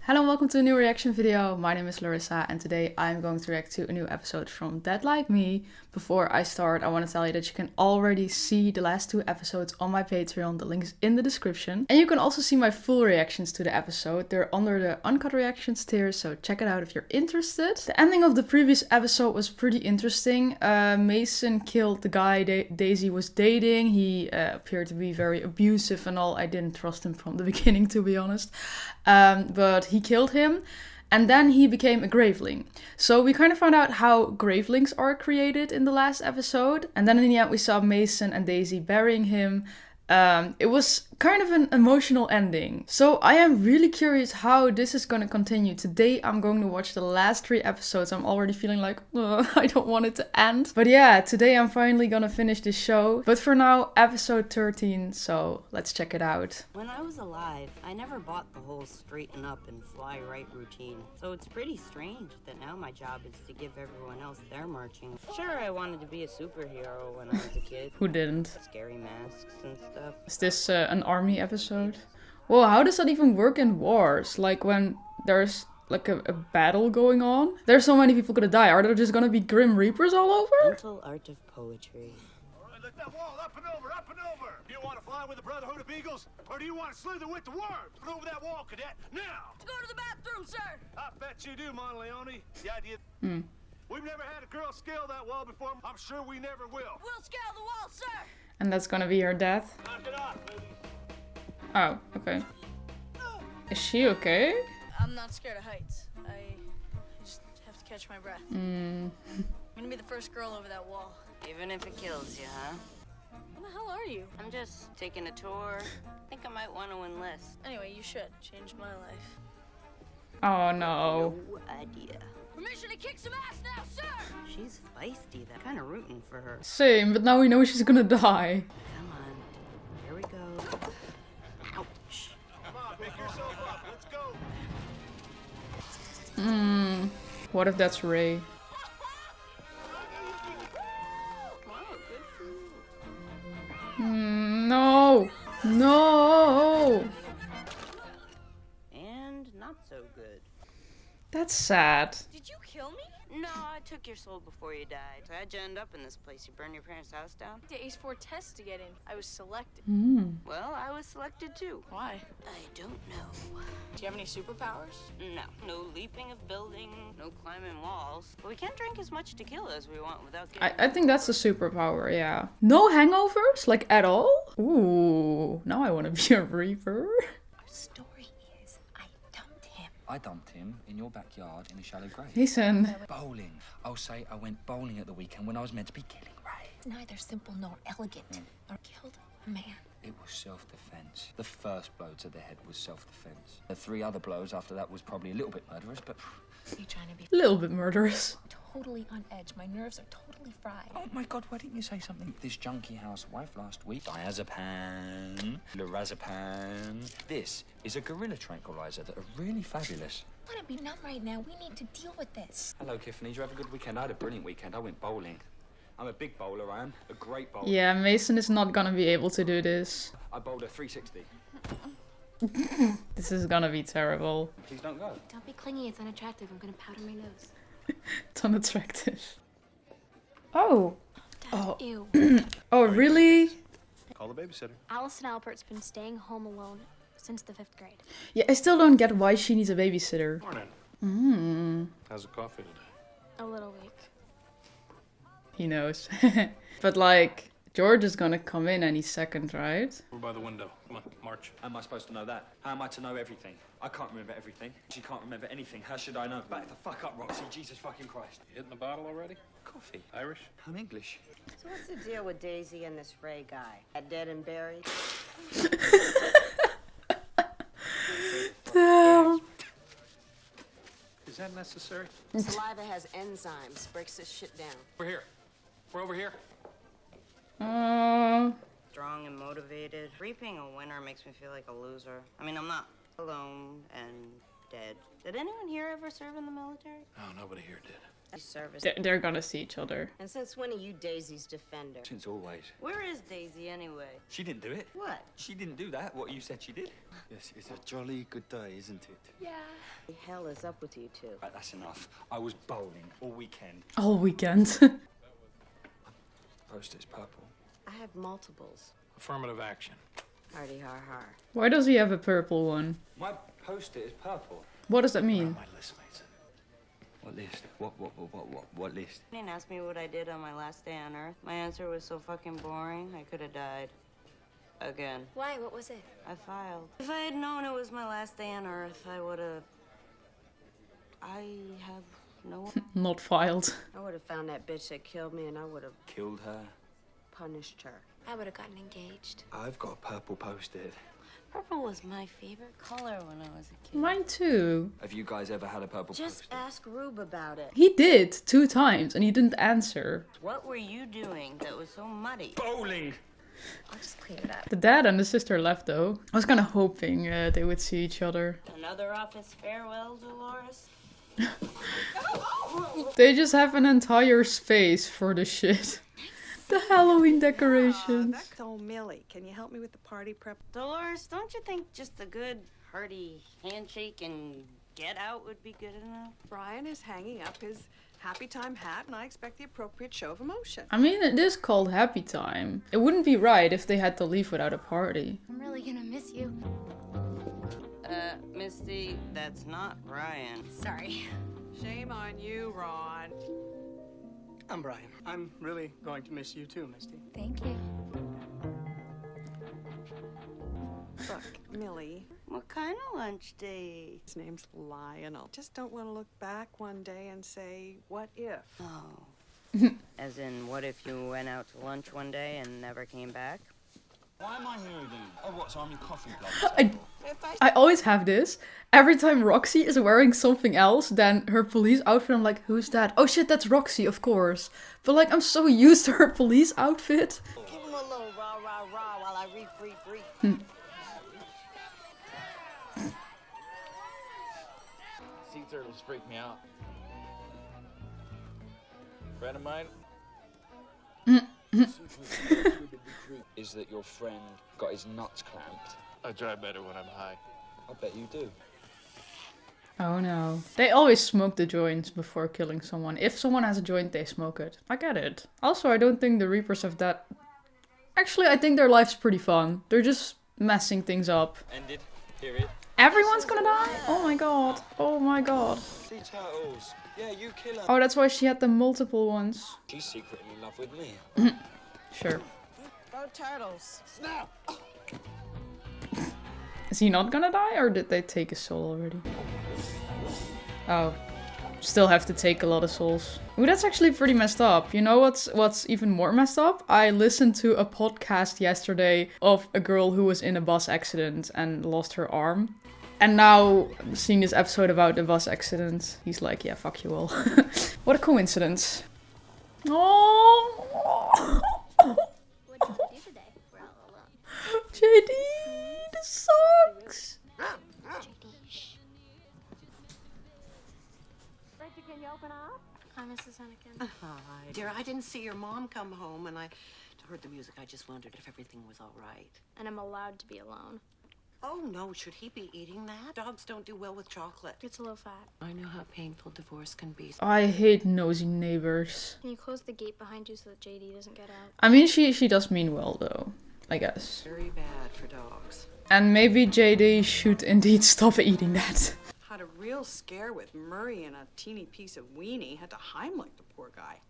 Hello and welcome to a new reaction video. My name is Larissa and today I'm going to react to a new episode from Dead Like Me. Before I start, I want to tell you that you can already see the last two episodes on my Patreon. The link is in the description. And you can also see my full reactions to the episode. They're under the uncut reactions tier, so check it out if you're interested. The ending of the previous episode was pretty interesting. Mason killed the guy Daisy was dating. He appeared to be very abusive and all. I didn't trust him from the beginning, to be honest. But he killed him. And then he became a graveling. So we kind of found out how gravelings are created in the last episode. And then in the end we saw Mason and Daisy burying him. It was kind of an emotional ending. So I am really curious how this is going to continue. Today I'm going to watch the last 3 episodes. I'm already feeling like, I don't want it to end. But yeah, today I'm finally gonna finish this show. But for now, episode 13, so let's check it out. When I was alive, I never bought the whole straighten up and fly right routine. So it's pretty strange that now my job is to give everyone else their marching. Sure, I wanted to be a superhero when I was a kid. Who didn't? Scary masks and stuff. Is this an army episode? Well, how does that even work in wars? Like when there's like a battle going on? There's so many people gonna die. Are there just gonna be Grim Reapers all over? Mental art of poetry. Alright, lift that wall up and over, up and over! Do you want to fly with the Brotherhood of Eagles? Or do you want to slither with the worms? Put over that wall, cadet, now! To go to the bathroom, sir! I bet you do, Monteleone. The idea... We've never had a girl scale that wall before. I'm sure we never will. We'll scale the wall, sir! And that's gonna be her death? Knock it off, ladies. Oh, okay. Is she okay? I'm not scared of heights. I just have to catch my breath. I'm gonna be the first girl over that wall. Even if it kills you, huh? What the hell are you? I'm just taking a tour. I think I might want to enlist. Anyway, you should. Change my life. Oh no. No idea. Permission to kick some ass now, sir! She's feisty, though. Kinda rooting for her. Same, but now we know she's gonna die. Come on. Here we go. Ouch. Come on, pick yourself up. Let's go. What if that's Ray? Wow, good for you. No! No! And not so good. That's sad. Did you kill me? No, I took your soul before you died. So how'd you end up in this place? You burned your parents' house down? The Ace 4 test to get in. I was selected. Well, I was selected too. Why? I don't know. Do you have any superpowers? No. No leaping of building, no climbing walls. But we can't drink as much tequila as we want without getting... I think that's a superpower, yeah. No hangovers? Like, at all? Ooh, now I want to be a Reaper. Our story is I dumped him in your backyard in a shallow grave. Listen. Bowling. I'll say I went bowling at the weekend when I was meant to be killing Ray. Neither simple nor elegant. Or killed a man. It was self-defense. The first blow to the head was self-defense. The 3 other blows after that was probably a little bit murderous, but... You trying to be A little bit murderous. totally on edge. My nerves are totally fried. Oh my god, why didn't you say something? This junkie housewife last week. Diazepam, lorazepam. This is a gorilla tranquilizer that are really fabulous. I want to be numb right now. We need to deal with this. Hello, Tiffany. Did you have a good weekend? I had a brilliant weekend. I went bowling. I'm a big bowler, I am. A great bowler. Yeah, Mason is not gonna be able to do this. I bowled a 360. This is gonna be terrible. Please don't go. Don't be clingy. It's unattractive. I'm going to powder my nose. It's unattractive. Oh. Oh. Ew. Oh, really? Call the babysitter. Allison Albert's been staying home alone since the 5th grade. Yeah, I still don't get why she needs a babysitter. Morning. How's the coffee today? A little weak. He knows. But like, George is gonna come in any second, right? We're by the window. Come on, march. How am I supposed to know that? How am I to know everything? I can't remember everything. She can't remember anything. How should I know? Back the fuck up, Roxy. Jesus fucking Christ. You hitting the bottle already? Coffee. Irish? I'm English. So what's the deal with Daisy and this Ray guy? That dead and buried? Damn. Is that necessary? Saliva has enzymes. Breaks this shit down. We're here. We're over here. Strong and motivated. Reaping a winner makes me feel like a loser. I mean, I'm not alone and dead. Did anyone here ever serve in the military? No, nobody here did. Service. They're gonna see each other. And since when are you Daisy's defender? Since always. Where is Daisy anyway? She didn't do it. What? She didn't do that, what you said she did. Yes, it's a jolly good day, isn't it? Yeah. The hell is up with you two? Right, that's enough. I was bowling all weekend. All weekend. Poster's purple. I have multiples. Affirmative action. Hardy har har. Why does he have a purple one? My poster is purple. What does that mean? My list mates. What list? What list? He didn't ask me what I did on my last day on Earth. My answer was so fucking boring, I could have died. Again. Why? What was it? I filed. If I had known it was my last day on Earth, I would have... I have no... Not filed. I would have found that bitch that killed me and I would have Killed her. punished her. I would have gotten engaged. I've got a purple poster. Purple was my favorite color when I was a kid. Mine too. Have you guys ever had a purple Just poster? ask Rube about it. He did 2 times and he didn't answer. What were you doing that was so muddy? Bowling! I'll just clean it up. The dad and the sister left though. I was kind of hoping they would see each other. Another office farewell, Dolores? They just have an entire space for the shit. The Halloween decorations. That's old Millie. Can you help me with the party prep? Dolores, don't you think just a good, hearty handshake and get out would be good enough? Brian is hanging up his happy time hat, and I expect the appropriate show of emotion. I mean, it is called Happy Time. It wouldn't be right if they had to leave without a party. I'm really gonna miss you. Misty, that's not Brian. Sorry. Shame on you, Ron. I'm Brian. I'm really going to miss you too, Misty. Thank you. Look, Millie, What kind of lunch date? his name's Lionel. Just don't want to look back one day and say, what if? Oh. As in, what if you went out to lunch one day and never came back? Why am I here again? Oh, what, so I'm your coffee blood? I always have this. Every time Roxy is wearing something else than her police outfit, I'm like, who's that? Oh shit, that's Roxy, of course. But like, I'm so used to her police outfit. Give him a little rah, rah, rah while I read. Sea turtles freak me out. Friend of mine. Is that your friend got his nuts clamped? I try better when I'm high. I bet you do. Oh no. They always smoke the joints before killing someone. If someone has a joint, they smoke it. I get it. Also, I don't think the Reapers have that... Actually, I think their life's pretty fun. They're just messing things up. Ended. Period. Everyone's gonna die? Oh my god. Oh my god. Sea turtles. Yeah, you kill her. Oh, that's why she had the multiple ones. She's secretly in love with me. Sure. Go turtles. Snap! Is he not gonna die, or did they take his soul already? Oh. Still have to take a lot of souls. Ooh, that's actually pretty messed up. You know what's even more messed up? I listened to a podcast yesterday of a girl who was in a bus accident and lost her arm. And now, seeing this episode about the bus accident, he's like, yeah, fuck you all. What a coincidence. Oh. What did you do today? We're all alone. JD, this sucks. Reggie, can you open up? Hi, Mrs. Hennigan. Hi. Dear, I didn't see your mom come home, and I heard the music. I just wondered if everything was all right. And I'm allowed to be alone. Oh, no. Should he be eating that? Dogs don't do well with chocolate. It's a low fat. I know how painful divorce can be. I hate nosy neighbors. Can you close the gate behind you so that JD doesn't get out? I mean, she does mean well, though. I guess. Very bad for dogs. And maybe JD should indeed stop eating that. Had a real scare with Murray and a teeny piece of weenie. Had to Heimlich the poor guy.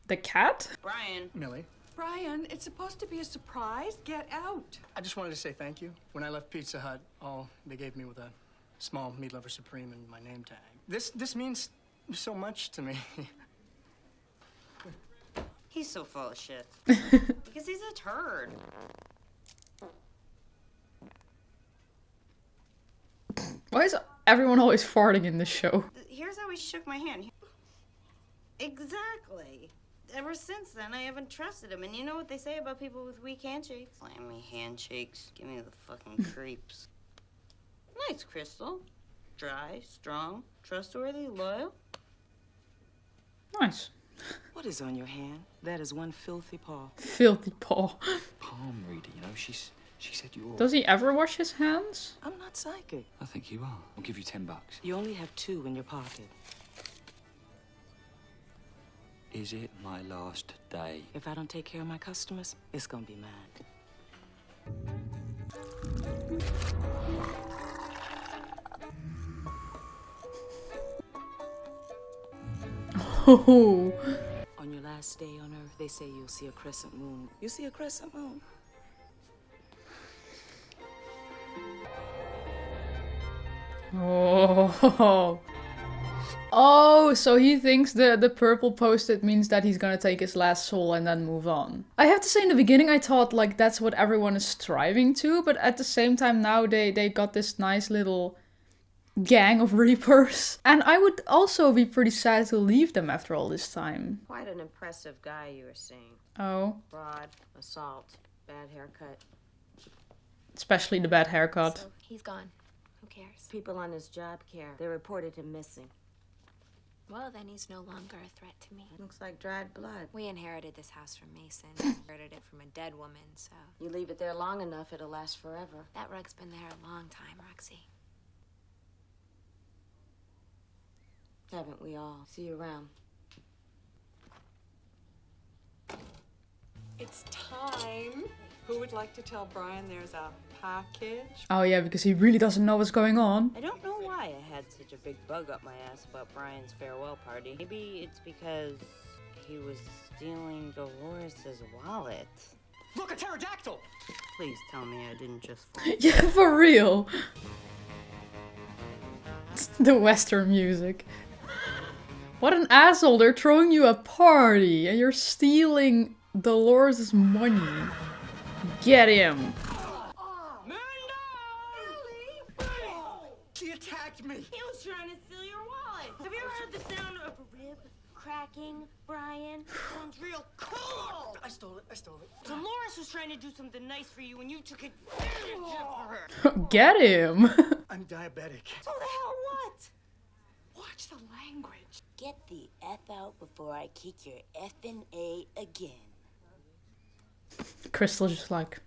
The cat? Brian. Millie, Brian, it's supposed to be a surprise. Get out. I just wanted to say thank you. When I left Pizza Hut, all they gave me was a small meat lover supreme and my name tag. This means so much to me. He's so full of shit. Because he's a turd. Why is everyone always farting in this show? Here's how he shook my hand. Exactly. Ever since then, I haven't trusted him. And you know what they say about people with weak handshakes? Slammy handshakes. Give me the fucking creeps. Nice, Crystal. Dry, strong, trustworthy, loyal. Nice. What is on your hand? That is one filthy paw. Filthy paw. Palm reader, you know, she said you're... Does he ever wash his hands? I'm not psychic. I think you are. I'll give you $10. You only have 2 in your pocket. Is it my last day? If I don't take care of my customers, it's gonna be mine. Oh. On your last day on Earth, they say you'll see a crescent moon. You see a crescent moon? Oh. Oh, so he thinks the purple post-it means that he's gonna take his last soul and then move on. I have to say, in the beginning I thought like that's what everyone is striving to, but at the same time now they got this nice little gang of reapers. And I would also be pretty sad to leave them after all this time. Quite an impressive guy you were seeing. Oh. Broad, assault, bad haircut. Especially the bad haircut. So he's gone. Who cares? People on his job care. They reported him missing. Well, then he's no longer a threat to me. Looks like dried blood. We inherited this house from Mason. Inherited it from a dead woman, so... You leave it there long enough, it'll last forever. That rug's been there a long time, Roxy. Haven't we all? See you around. It's time. Who would like to tell Brian there's a package? Oh yeah, because he really doesn't know what's going on. I don't know why I had such a big bug up my ass about Brian's farewell party. Maybe it's because he was stealing Dolores's wallet. Look, a pterodactyl! Please tell me I didn't just fall. Yeah, for real. The Western music. What an asshole, they're throwing you a party and you're stealing Dolores' money. Get him. She attacked me. He was trying to steal your wallet. Have you ever heard the sound of a rib cracking, Brian? Sounds real cool. I stole it. Dolores was trying to do something nice for you and you took advantage of her. Get him. I'm diabetic. So the hell what? Watch the language. Get the F out before I kick your effing A again. Crystal's just like...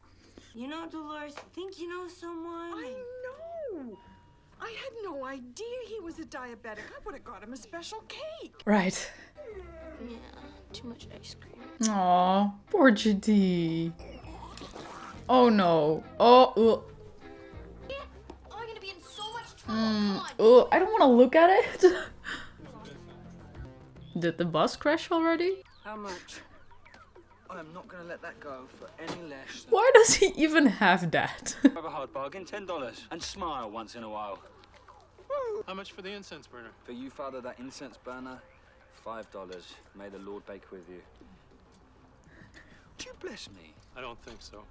You know, Dolores, think you know someone? I know. I had no idea he was a diabetic. I would have got him a special cake. Right. Yeah, too much ice cream. Aw, poor GD. Oh no. Oh, Yeah. Oh, I'm gonna be in so much trouble. Come on. oh, I don't want to look at it. Did the bus crash already? How much? I'm not gonna let that go for any less. Why does he even have that? Have a hard bargain, $10. And smile once in a while. How much for the incense burner? For you, Father, that incense burner, $5. May the Lord bake with you. Do you bless me? I don't think so.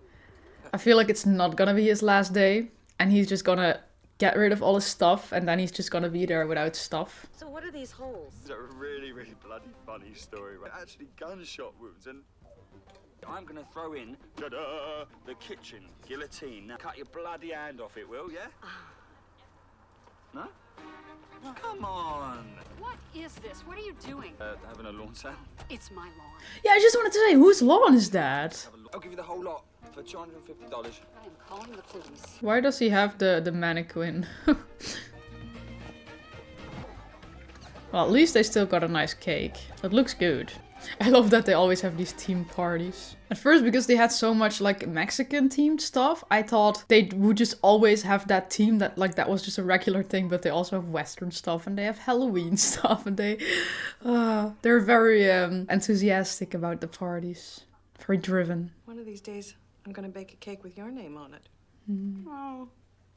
I feel like it's not gonna be his last day. And he's just gonna get rid of all his stuff. And then he's just gonna be there without stuff. So what are these holes? It's a really, really bloody funny story, right? Actually, gunshot wounds and... I'm gonna throw in, ta-da, the kitchen guillotine. Now cut your bloody hand off it, will ya? No? Come on. What is this? What are you doing? Having a lawn sale? It's my lawn. Yeah, I just wanted to say, whose lawn is that? I'll give you the whole lot for $250. I am calling the police. Why does he have the mannequin? Well, at least they still got a nice cake. It looks good. I love that they always have these team parties. At first, because they had so much like Mexican themed stuff, I thought they would just always have that team that like that was just a regular thing, but they also have Western stuff and they have Halloween stuff and they're very enthusiastic about the parties. Very driven. One of these days, I'm gonna bake a cake with your name on it. Oh,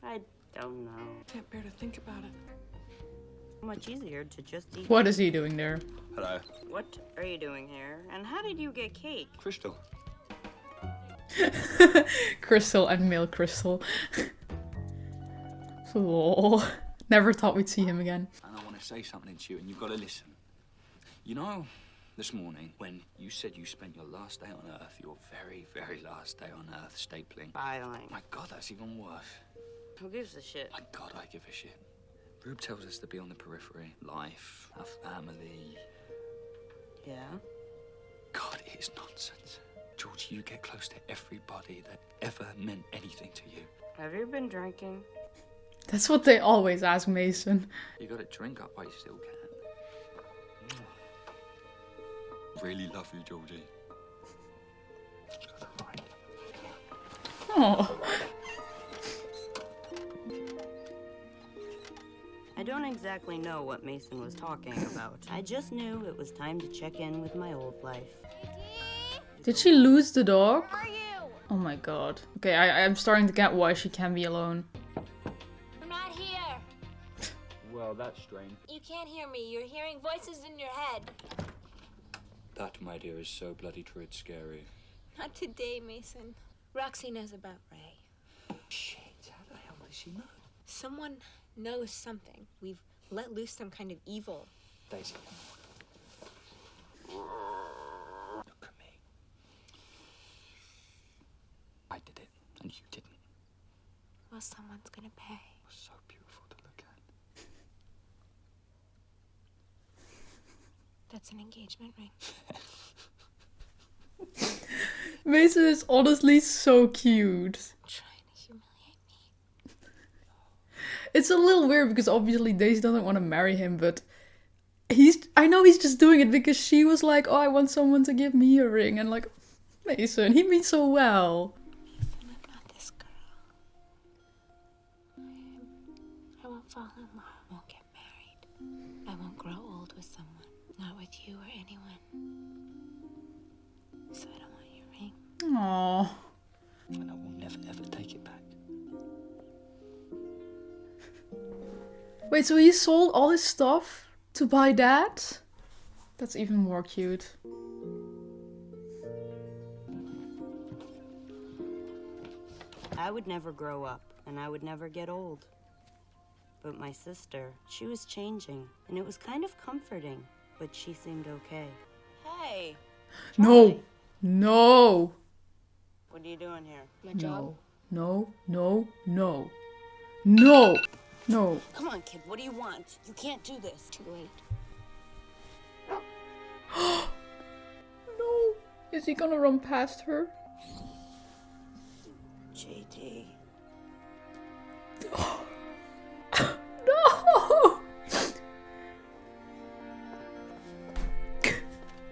I don't know. Can't bear to think about it. Much easier to just eat. What is he doing there? Hello. What are you doing here? And how did you get cake? Crystal. Crystal and male Crystal. Lol. Never thought we'd see him again. And I want to say something to you and you've got to listen. You know, this morning when you said you spent your last day on Earth, your very, very last day on Earth stapling. Filing. My God, that's even worse. Who gives a shit? My God, I give a shit. Rube tells us to be on the periphery. Life, our family. Yeah? God, it is nonsense. George, you get close to everybody that ever meant anything to you. Have you been drinking? That's what they always ask Mason. You gotta drink up while you still can. Really love you, Georgie. Oh. I don't exactly know what Mason was talking about. I just knew it was time to check in with my old life. Did she lose the dog? Oh my god. Okay, I'm starting to get why she can't be alone. I'm not here. Well, that's strange. You can't hear me. You're hearing voices in your head. That, my dear, is so bloody true it's scary. Not today, Mason. Roxy knows about Ray. Shit, how the hell does she know? Someone knows something. We've let loose some kind of evil. Daisy. Look at me. I did it, and you didn't. Well, someone's gonna pay. So beautiful to look at. That's an engagement ring. Mason is honestly so cute. Trying to humiliate me. It's a little weird because obviously Daisy doesn't want to marry him, but I know he's just doing it because she was like, oh, I want someone to give me a ring. And like, Mason, he means so well. Mason, I'm not this girl. I won't fall in love. I won't get married. I won't grow old with someone. Not with you or anyone. So I don't want your ring. Aww. And I will never, ever take it back. Wait, so he sold all his stuff to buy that? That's even more cute. I would never grow up, and I would never get old. But my sister, she was changing, and it was kind of comforting, but she seemed okay. Hey! No! No! What are you doing here? My job? No. No. No. No! No. Come on, kid, what do you want? You can't do this. Too late. No! Is he gonna run past her? JD. No!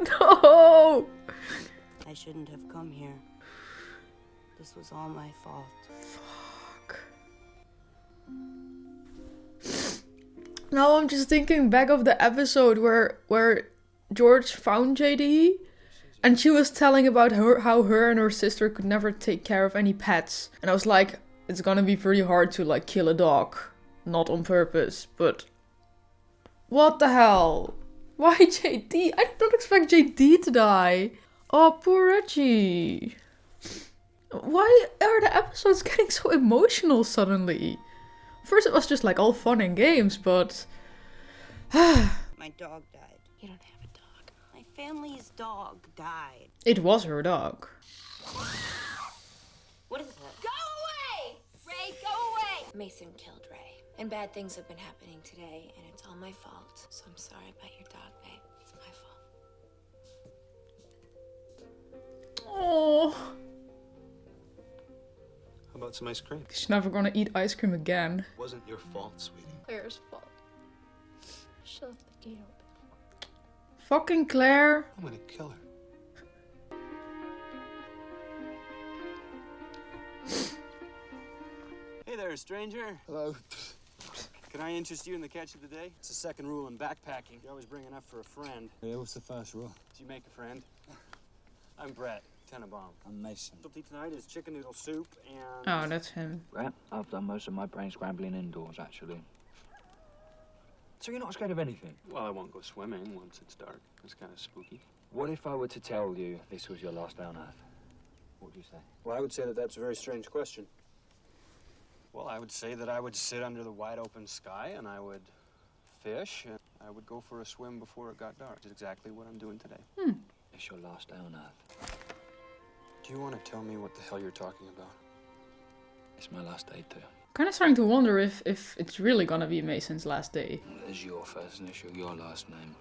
No! I shouldn't have come here. This was all my fault. Fuck. Now I'm just thinking back of the episode where George found JD and she was telling about how her and her sister could never take care of any pets. And I was like, it's gonna be pretty hard to like kill a dog. Not on purpose, but what the hell? Why JD? I did not expect JD to die. Oh, poor Reggie. Why are the episodes getting so emotional suddenly? First it was just like all fun and games, but... My dog died. You don't have a dog. My family's dog died. It was her dog. What is that? Go away! Ray, go away! Mason killed Ray. And bad things have been happening today, and it's all my fault. So I'm sorry about your dog, babe. It's my fault. Oh. How about some ice cream? She's never gonna eat ice cream again. It wasn't your fault, sweetie. Claire's fault. She left the gate open. Fucking Claire. I'm gonna kill her. Hey there, stranger. Hello. Can I interest you in the catch of the day? It's the second rule in backpacking. You always bring enough for a friend. Yeah, what's the first rule? Did you make a friend? I'm Brett, Tenenbaum. I'm Mason. Specialty tonight is chicken noodle soup and... Oh, that's him. Right, I've done most of my brain scrambling indoors, actually. So you're not scared of anything? Well, I won't go swimming once it's dark. It's kind of spooky. What if I were to tell you this was your last day on Earth? What would you say? Well, I would say that that's a very strange question. Well, I would say that I would sit under the wide open sky and I would fish and I would go for a swim before it got dark. It's exactly what I'm doing today. It's your last day on Earth. Do you want to tell me what the hell you're talking about? It's my last day too. Kind of starting to wonder if it's really gonna be Mason's last day. There's your first initial, your last name.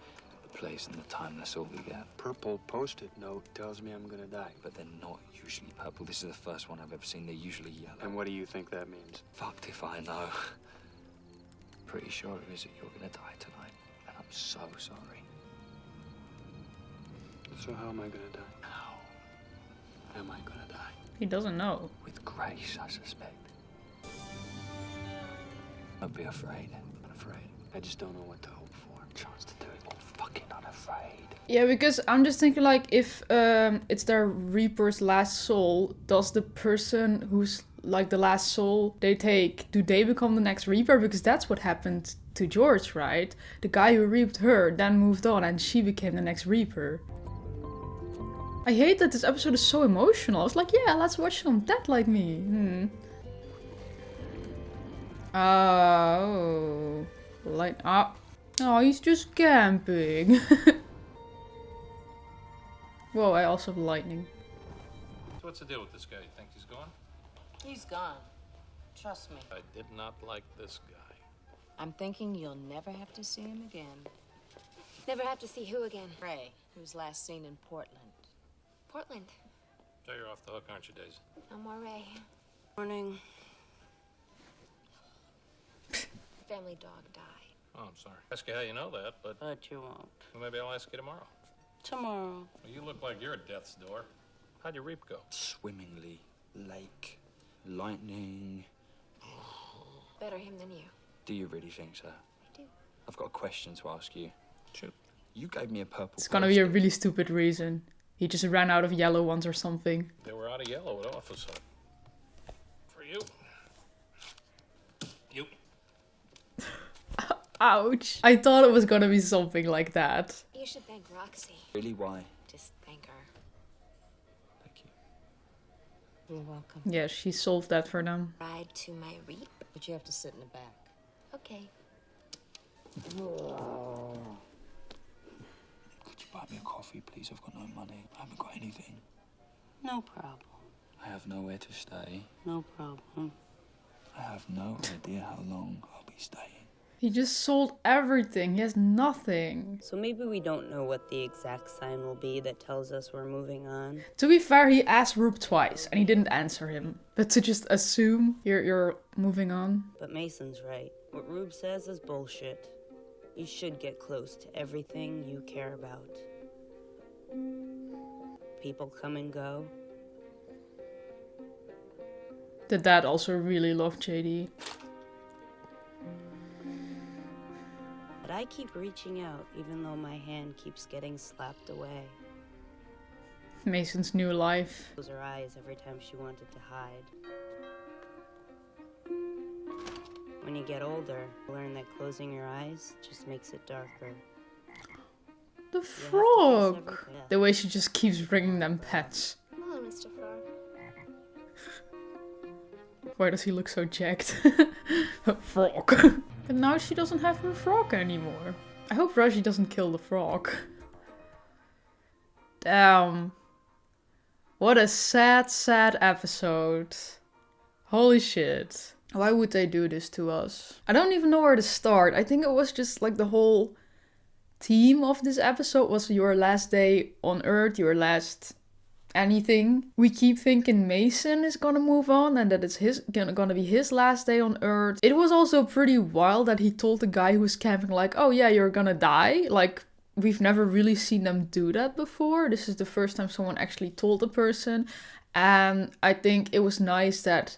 place and the time, that's all we get. Purple post-it note tells me I'm gonna die. But they're not usually purple. This is the first one I've ever seen. They're usually yellow. And what do you think that means? Fucked if I know. Pretty sure it is that you're gonna die tonight. And I'm so sorry. So how am I gonna die? How am I gonna die? He doesn't know. With grace, I suspect. Don't be afraid. I'm afraid. I just don't know what to hope for. Chance to do it. I'm fucking unafraid. Yeah, because I'm just thinking like if it's their Reaper's last soul, does the person who's like the last soul they take, do they become the next Reaper? Because that's what happened to George, right? The guy who reaped her then moved on and she became the next Reaper. I hate that this episode is so emotional. I was like, yeah, let's watch some Dead Like Me. Oh, light up. Oh, he's just camping. Whoa, I also have lightning. So what's the deal with this guy? You think he's gone? He's gone. Trust me. I did not like this guy. I'm thinking you'll never have to see him again. Never have to see who again? Ray, who's last seen in Portland. Portland. So you're off the hook, aren't you, Daisy? No more Ray. Morning. Family dog died. Oh, I'm sorry. Ask you how you know that, but you won't. well, maybe I'll ask you tomorrow. Tomorrow. Well, you look like you're at death's door. How'd your reap go? Swimmingly. Lake. Lightning. Better him than you. Do you really think so? I do. I've got a question to ask you. Shoot. You gave me a purple It's gonna be a really stupid reason. He just ran out of yellow ones or something. They were out of yellow at office hut. For you. You. Ouch. I thought it was gonna be something like that. You should thank Roxy. Really, why? Just thank her. Thank you. You're welcome. Yeah, she solved that for them. Ride to my reap. But you have to sit in the back. Okay. Could you buy me a coffee, please? I've got no money. I haven't got anything. No problem. I have nowhere to stay. No problem. I have no idea how long I'll be staying. He just sold everything. He has nothing. So maybe we don't know what the exact sign will be that tells us we're moving on. To be fair, he asked Rube twice and he didn't answer him. But to just assume you're moving on. But Mason's right. What Rube says is bullshit. You should get close to everything you care about. People come and go. The dad also really loved JD. But I keep reaching out, even though my hand keeps getting slapped away. Mason's new life. Close her eyes every time she wanted to hide. When you get older, you learn that closing your eyes just makes it darker. The frog! The way she just keeps bringing them pets. Hello, Mr. Frog. Why does he look so jacked? Frog. But now she doesn't have her frog anymore. I hope Raji doesn't kill the frog. Damn. What a sad, sad episode. Holy shit. Why would they do this to us? I don't even know where to start. I think it was just like the whole theme of this episode was your last day on Earth, your last anything. We keep thinking Mason is gonna move on and that it's gonna be his last day on Earth. It was also pretty wild that he told the guy who was camping like, oh yeah, you're gonna die. Like, we've never really seen them do that before. This is the first time someone actually told a person. And I think it was nice that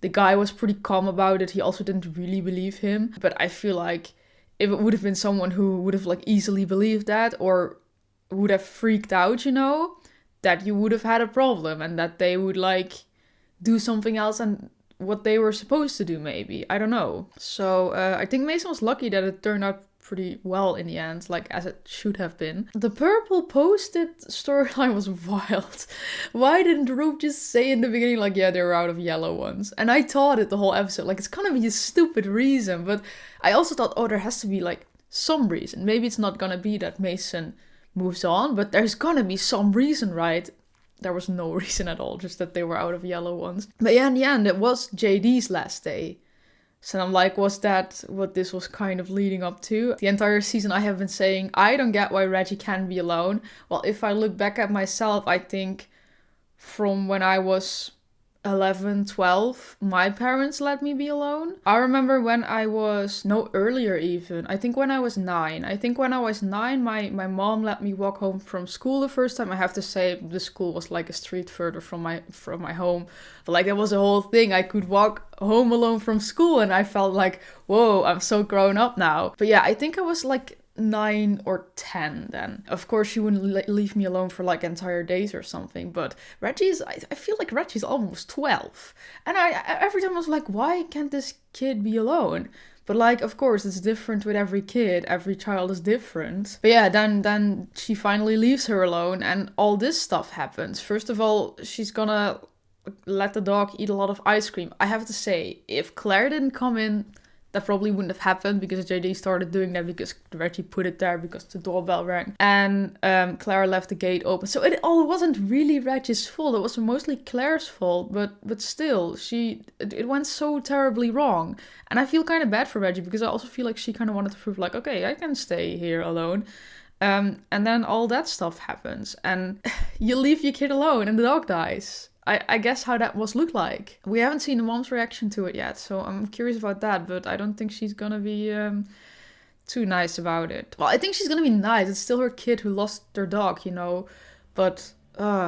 the guy was pretty calm about it. He also didn't really believe him. But I feel like if it would have been someone who would have like easily believed that or would have freaked out, you know, that you would have had a problem and that they would like do something else and what they were supposed to do maybe. I don't know. So I think Mason was lucky that it turned out pretty well in the end, like as it should have been. The purple post-it storyline was wild. Why didn't Rube just say in the beginning like, yeah, they were out of yellow ones? And I thought it the whole episode, like it's gonna be a stupid reason, but I also thought, oh, there has to be like some reason. Maybe it's not gonna be that Mason moves on, but there's gonna be some reason, right? There was no reason at all, just that they were out of yellow ones. But yeah, in the end, it was JD's last day So I'm like, was that what this was kind of leading up to? The entire season I have been saying, I don't get why Reggie can't be alone. Well, if I look back at myself, I think from when I was 11, 12, my parents let me be alone. I remember when I was, no, earlier even. I think when I was 9. I think when I was 9, my mom let me walk home from school the first time. I have to say, the school was like a street further from my home. But like, that was a whole thing. I could walk home alone from school and I felt like, whoa, I'm so grown up now. But yeah, I think I was like 9 or 10 then. Of course, she wouldn't leave me alone for like entire days or something, but Reggie's, I feel like Reggie's almost 12. And I every time I was like, why can't this kid be alone? But like, of course, it's different with every kid. Every child is different. But yeah, then she finally leaves her alone and all this stuff happens. First of all, she's gonna let the dog eat a lot of ice cream. I have to say, if Claire didn't come in, that probably wouldn't have happened, because JD started doing that because Reggie put it there because the doorbell rang. And Claire left the gate open. So it all wasn't really Reggie's fault. It was mostly Claire's fault. But still, it went so terribly wrong. And I feel kind of bad for Reggie, because I also feel like she kind of wanted to prove like, okay, I can stay here alone. And then all that stuff happens. And you leave your kid alone and the dog dies. I guess how that must look like. We haven't seen the mom's reaction to it yet, so I'm curious about that, but I don't think she's gonna be too nice about it. Well, I think she's gonna be nice. It's still her kid who lost their dog, you know, but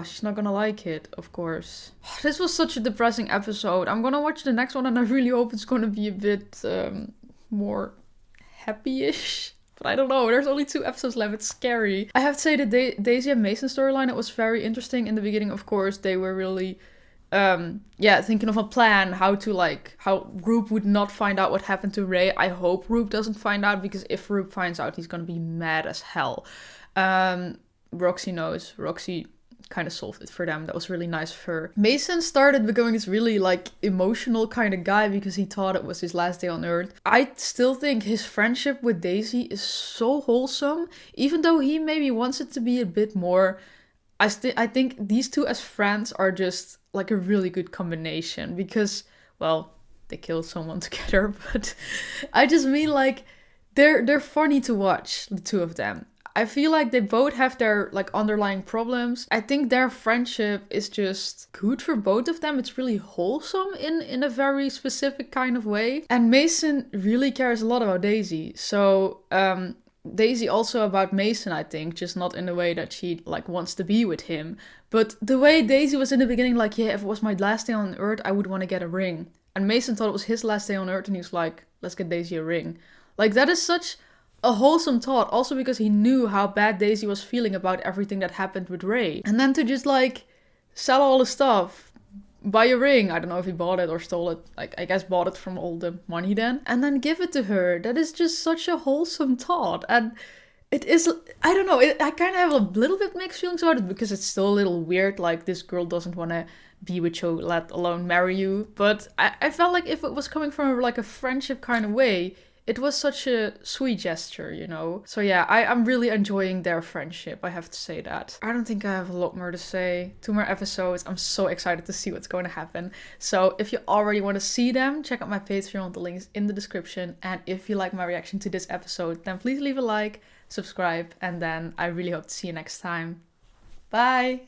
she's not gonna like it, of course. This was such a depressing episode. I'm gonna watch the next one and I really hope it's gonna be a bit more happy-ish. But I don't know, there's only 2 episodes left, it's scary. I have to say the Daisy and Mason storyline, it was very interesting. In the beginning, of course, they were really, thinking of a plan how Roop would not find out what happened to Ray. I hope Roop doesn't find out, because if Roop finds out, he's gonna be mad as hell. Roxy knows. Roxy kind of solved it for them. That was really nice of her. Mason started becoming this really like emotional kind of guy because he thought it was his last day on Earth. I still think his friendship with Daisy is so wholesome, even though he maybe wants it to be a bit more. I think these two as friends are just like a really good combination, because, well, they killed someone together, but I just mean like they're funny to watch, the two of them. I feel like they both have their like underlying problems. I think their friendship is just good for both of them. It's really wholesome in a very specific kind of way. And Mason really cares a lot about Daisy. So Daisy also about Mason, I think, just not in the way that she like wants to be with him. But the way Daisy was in the beginning, like, yeah, if it was my last day on Earth, I would want to get a ring. And Mason thought it was his last day on Earth and he was like, let's get Daisy a ring. Like, that is such a wholesome thought, also because he knew how bad Daisy was feeling about everything that happened with Ray. And then to just like sell all the stuff, buy a ring, I don't know if he bought it or stole it, like I guess bought it from all the money then, and then give it to her. That is just such a wholesome thought. And it is, I don't know, I kind of have a little bit mixed feelings about it, because it's still a little weird, like this girl doesn't want to be with you, let alone marry you. But I felt like if it was coming from like a friendship kind of way, it was such a sweet gesture, you know? So yeah, I'm really enjoying their friendship, I have to say that. I don't think I have a lot more to say. 2 more episodes. I'm so excited to see what's going to happen. So if you already want to see them, check out my Patreon. The link is in the description. And if you like my reaction to this episode, then please leave a like, subscribe, and then I really hope to see you next time. Bye!